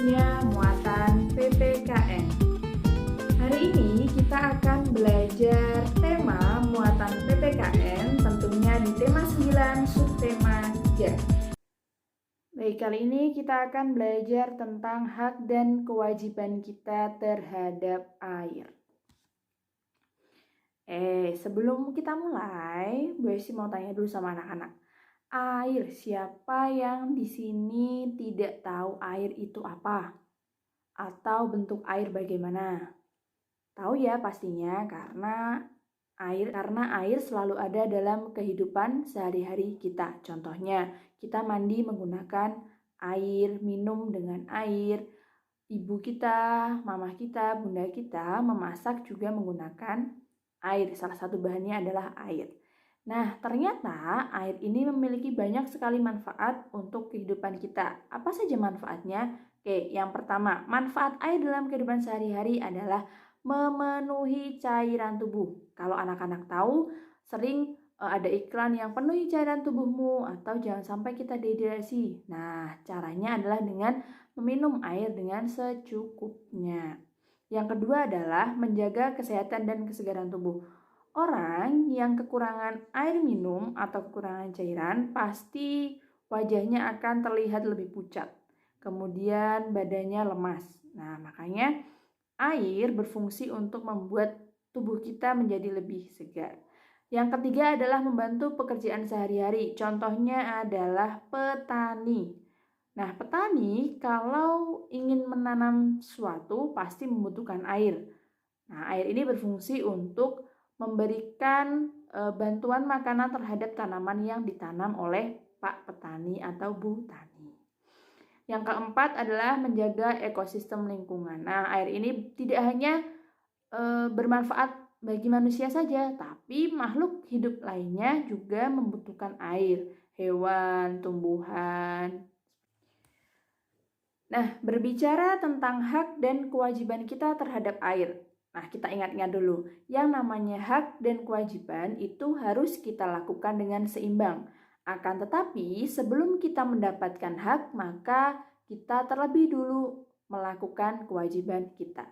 selanjutnya muatan PPKN. Hari ini kita akan belajar tema muatan PPKN, tentunya di tema 9 subtema 3. Baik, kali ini kita akan belajar tentang hak dan kewajiban kita terhadap air. Sebelum kita mulai, Bu Esi mau tanya dulu sama anak-anak. Air, siapa yang di sini tidak tahu air itu apa? Atau bentuk air bagaimana? Tahu ya pastinya karena air selalu ada dalam kehidupan sehari-hari kita. Contohnya, kita mandi menggunakan air, minum dengan air. Ibu kita, mama kita, bunda kita memasak juga menggunakan air. Salah satu bahannya adalah air. Nah, ternyata air ini memiliki banyak sekali manfaat untuk kehidupan kita. Apa saja manfaatnya? Oke, yang pertama, manfaat air dalam kehidupan sehari-hari adalah memenuhi cairan tubuh. Kalau anak-anak tahu, sering ada iklan yang penuhi cairan tubuhmu atau jangan sampai kita dehidrasi. Nah, caranya adalah dengan meminum air dengan secukupnya. Yang kedua adalah menjaga kesehatan dan kesegaran tubuh. Orang yang kekurangan air minum atau kekurangan cairan pasti wajahnya akan terlihat lebih pucat. Kemudian badannya lemas. Nah, makanya air berfungsi untuk membuat tubuh kita menjadi lebih segar. Yang ketiga adalah membantu pekerjaan sehari-hari. Contohnya adalah petani. Nah, petani kalau ingin menanam sesuatu pasti membutuhkan air. Nah, air ini berfungsi untuk memberikan bantuan makanan terhadap tanaman yang ditanam oleh Pak Petani atau Bu Tani. Yang keempat adalah menjaga ekosistem lingkungan. Nah, air ini tidak hanya bermanfaat bagi manusia saja, tapi makhluk hidup lainnya juga membutuhkan air. Hewan, tumbuhan. Nah, berbicara tentang hak dan kewajiban kita terhadap air. Nah, kita ingat-ingat dulu, yang namanya hak dan kewajiban itu harus kita lakukan dengan seimbang. Akan tetapi, sebelum kita mendapatkan hak, maka kita terlebih dulu melakukan kewajiban kita.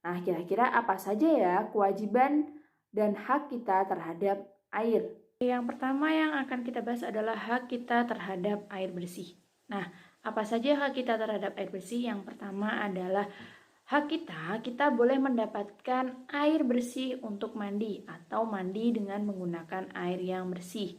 Nah, kira-kira apa saja ya kewajiban dan hak kita terhadap air? Yang pertama yang akan kita bahas adalah hak kita terhadap air bersih. Nah, apa saja hak kita terhadap air bersih? Yang pertama adalah hak kita boleh mendapatkan air bersih untuk mandi atau mandi dengan menggunakan air yang bersih.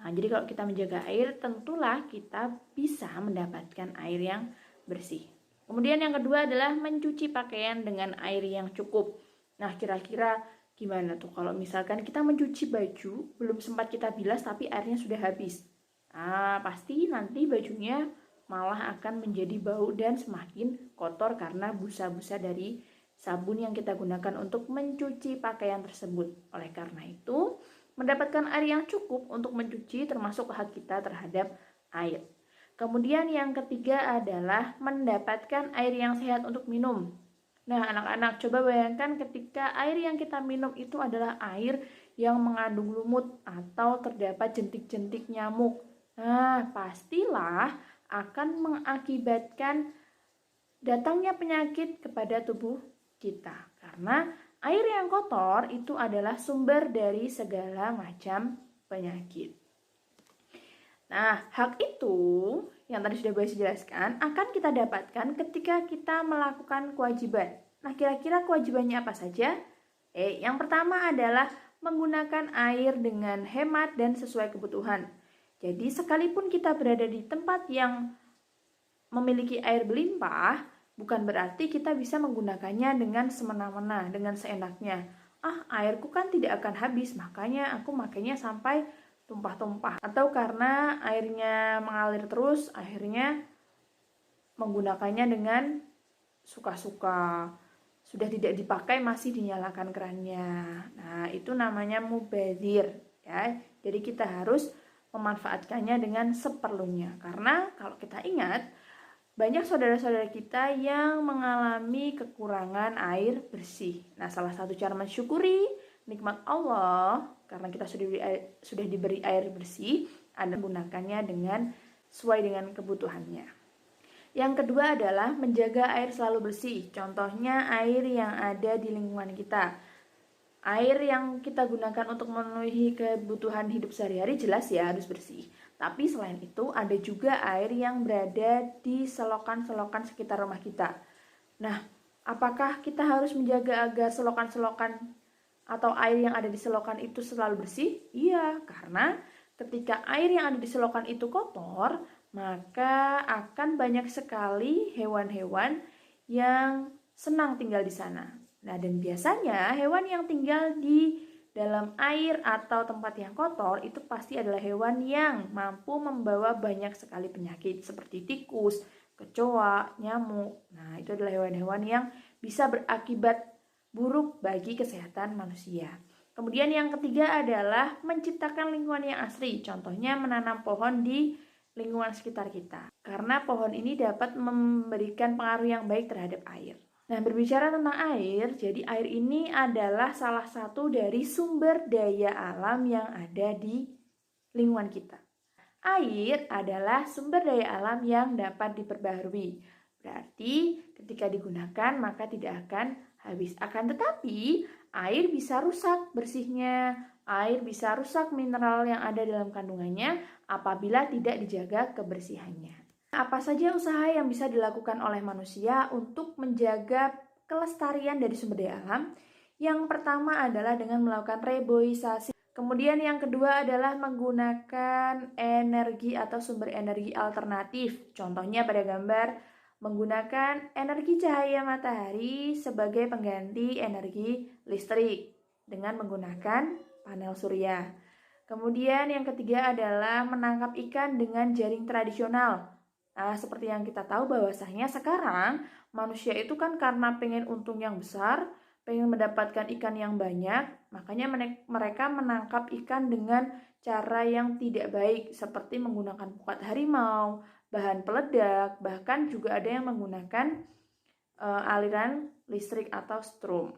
Nah, jadi kalau kita menjaga air, tentulah kita bisa mendapatkan air yang bersih. Kemudian yang kedua adalah mencuci pakaian dengan air yang cukup. Nah, kira-kira gimana tuh kalau misalkan kita mencuci baju, belum sempat kita bilas tapi airnya sudah habis. Nah, pasti nanti bajunya malah akan menjadi bau dan semakin kotor karena busa-busa dari sabun yang kita gunakan untuk mencuci pakaian tersebut. Oleh karena itu, mendapatkan air yang cukup untuk mencuci termasuk hak kita terhadap air. Kemudian yang ketiga adalah mendapatkan air yang sehat untuk minum. Nah, anak-anak coba bayangkan ketika air yang kita minum itu adalah air yang mengandung lumut atau terdapat jentik-jentik nyamuk. Nah, pastilah akan mengakibatkan datangnya penyakit kepada tubuh kita. Karena air yang kotor itu adalah sumber dari segala macam penyakit. Nah, hak itu yang tadi sudah saya jelaskan akan kita dapatkan ketika kita melakukan kewajiban. Nah, kira-kira kewajibannya apa saja? Yang pertama adalah menggunakan air dengan hemat dan sesuai kebutuhan. Jadi sekalipun kita berada di tempat yang memiliki air berlimpah, bukan berarti kita bisa menggunakannya dengan semena-mena, dengan seenaknya. Airku kan tidak akan habis, makanya aku makainya sampai tumpah-tumpah. Atau karena airnya mengalir terus, akhirnya menggunakannya dengan suka-suka. Sudah tidak dipakai masih dinyalakan kerannya. Nah, itu namanya mubadzir, ya. Jadi kita harus memanfaatkannya dengan seperlunya. Karena kalau kita ingat, banyak saudara-saudara kita yang mengalami kekurangan air bersih. Nah, salah satu cara mensyukuri nikmat Allah karena kita sudah diberi air bersih, Anda menggunakannya sesuai dengan kebutuhannya. Yang kedua adalah menjaga air selalu bersih. Contohnya air yang ada di lingkungan kita. Air yang kita gunakan untuk memenuhi kebutuhan hidup sehari-hari jelas ya harus bersih. Tapi selain itu ada juga air yang berada di selokan-selokan sekitar rumah kita. Nah, apakah kita harus menjaga agar selokan-selokan atau air yang ada di selokan itu selalu bersih? Iya, karena ketika air yang ada di selokan itu kotor, maka akan banyak sekali hewan-hewan yang senang tinggal di sana. Nah, dan biasanya hewan yang tinggal di dalam air atau tempat yang kotor itu pasti adalah hewan yang mampu membawa banyak sekali penyakit seperti tikus, kecoa, nyamuk. Nah, itu adalah hewan-hewan yang bisa berakibat buruk bagi kesehatan manusia. Kemudian yang ketiga adalah menciptakan lingkungan yang asri. Contohnya menanam pohon di lingkungan sekitar kita. Karena pohon ini dapat memberikan pengaruh yang baik terhadap air. Nah, berbicara tentang air, jadi air ini adalah salah satu dari sumber daya alam yang ada di lingkungan kita. Air adalah sumber daya alam yang dapat diperbaharui. Berarti ketika digunakan maka tidak akan habis. Akan tetapi air bisa rusak bersihnya, air bisa rusak mineral yang ada dalam kandungannya apabila tidak dijaga kebersihannya. Apa saja usaha yang bisa dilakukan oleh manusia untuk menjaga kelestarian dari sumber daya alam? Yang pertama adalah dengan melakukan reboisasi. Kemudian yang kedua adalah menggunakan energi atau sumber energi alternatif. Contohnya pada gambar menggunakan energi cahaya matahari sebagai pengganti energi listrik dengan menggunakan panel surya. Kemudian yang ketiga adalah menangkap ikan dengan jaring tradisional. Nah, seperti yang kita tahu bahwasanya sekarang manusia itu kan karena pengen untung yang besar, pengen mendapatkan ikan yang banyak, makanya mereka menangkap ikan dengan cara yang tidak baik seperti menggunakan pukat harimau, bahan peledak, bahkan juga ada yang menggunakan aliran listrik atau strom.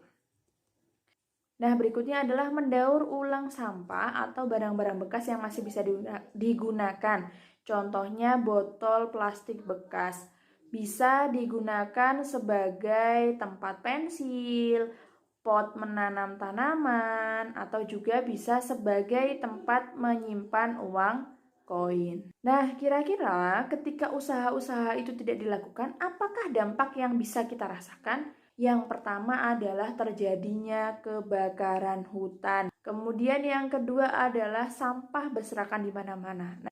Nah, berikutnya adalah mendaur ulang sampah atau barang-barang bekas yang masih bisa digunakan. Contohnya botol plastik bekas bisa digunakan sebagai tempat pensil, pot menanam tanaman, atau juga bisa sebagai tempat menyimpan uang koin. Nah, kira-kira ketika usaha-usaha itu tidak dilakukan, apakah dampak yang bisa kita rasakan? Yang pertama adalah terjadinya kebakaran hutan. Kemudian yang kedua adalah sampah berserakan di mana-mana.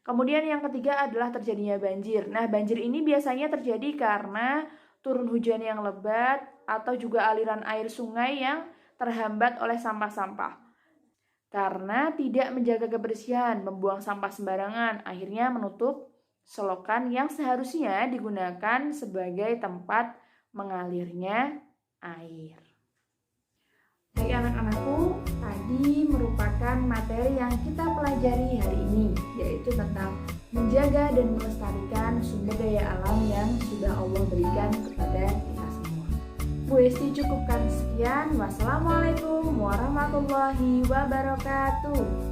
Kemudian yang ketiga adalah terjadinya banjir. Nah, banjir ini biasanya terjadi karena turun hujan yang lebat atau juga aliran air sungai yang terhambat oleh sampah-sampah. Karena tidak menjaga kebersihan, membuang sampah sembarangan, akhirnya menutup selokan yang seharusnya digunakan sebagai tempat mengalirnya air. Baik anak-anakku, tadi merupakan materi yang kita pelajari hari ini, yaitu tentang menjaga dan melestarikan sumber daya alam yang sudah Allah berikan kepada kita semua. Bu Esti cukupkan sekian. Wassalamualaikum warahmatullahi wabarakatuh.